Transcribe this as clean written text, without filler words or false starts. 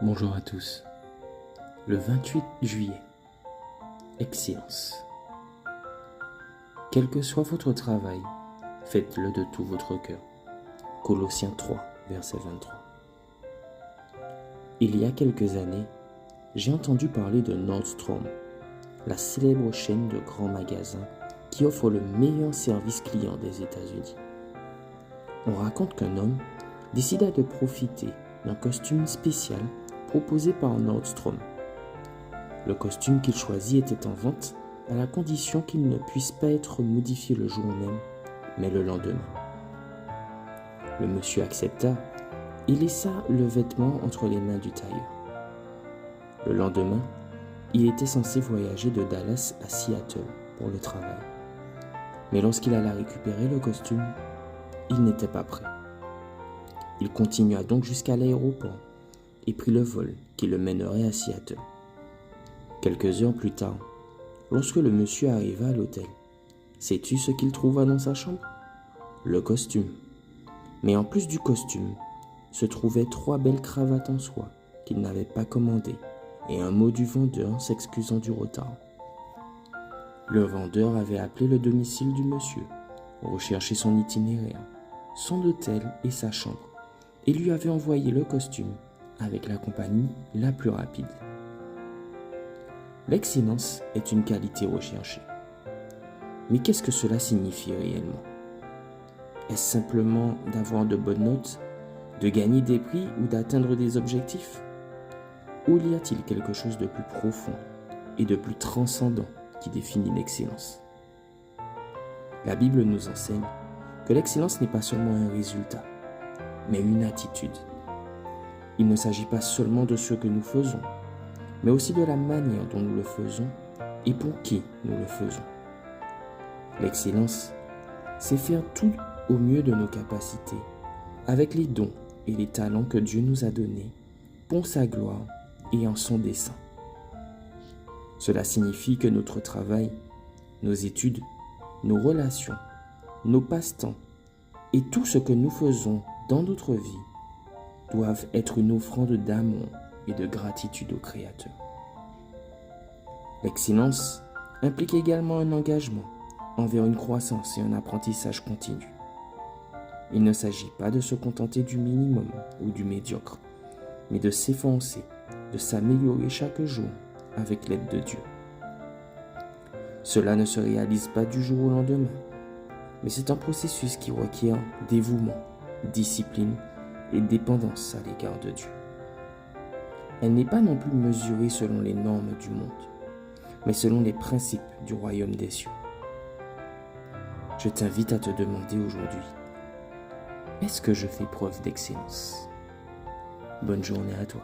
Bonjour à tous. Le 28 juillet. Excellence. Quel que soit votre travail, faites-le de tout votre cœur. Colossiens 3, verset 23. Il y a quelques années, j'ai entendu parler de Nordstrom, la célèbre chaîne de grands magasins qui offre le meilleur service client des États-Unis. On raconte qu'un homme décida de profiter d'un costume spécial proposé par Nordstrom. Le costume qu'il choisit était en vente à la condition qu'il ne puisse pas être modifié le jour même, mais le lendemain. Le monsieur accepta et laissa le vêtement entre les mains du tailleur. Le lendemain, il était censé voyager de Dallas à Seattle pour le travail. Mais lorsqu'il alla récupérer le costume, il n'était pas prêt. Il continua donc jusqu'à l'aéroport et prit le vol qui le mènerait à Seattle. Quelques heures plus tard, lorsque le monsieur arriva à l'hôtel, sais-tu ce qu'il trouva dans sa chambre? Le costume. Mais en plus du costume, se trouvaient 3 belles cravates en soie qu'il n'avait pas commandées et un mot du vendeur s'excusant du retard. Le vendeur avait appelé le domicile du monsieur, recherché son itinéraire, son hôtel et sa chambre, et lui avait envoyé le costume avec la compagnie la plus rapide. L'excellence est une qualité recherchée. Mais qu'est-ce que cela signifie réellement? Est-ce simplement d'avoir de bonnes notes, de gagner des prix ou d'atteindre des objectifs? Ou y a-t-il quelque chose de plus profond et de plus transcendant qui définit l'excellence? La Bible nous enseigne que l'excellence n'est pas seulement un résultat, mais une attitude. Il ne s'agit pas seulement de ce que nous faisons, mais aussi de la manière dont nous le faisons et pour qui nous le faisons. L'excellence, c'est faire tout au mieux de nos capacités, avec les dons et les talents que Dieu nous a donnés, pour sa gloire et en son dessein. Cela signifie que notre travail, nos études, nos relations, nos passe-temps et tout ce que nous faisons dans notre vie doivent être une offrande d'amour et de gratitude au Créateur. L'excellence implique également un engagement envers une croissance et un apprentissage continu. Il ne s'agit pas de se contenter du minimum ou du médiocre, mais de s'efforcer, de s'améliorer chaque jour avec l'aide de Dieu. Cela ne se réalise pas du jour au lendemain, mais c'est un processus qui requiert dévouement, discipline et dépendance à l'égard de Dieu. Elle n'est pas non plus mesurée selon les normes du monde, mais selon les principes du royaume des cieux. Je t'invite à te demander aujourd'hui, est-ce que je fais preuve d'excellence? Bonne journée à toi.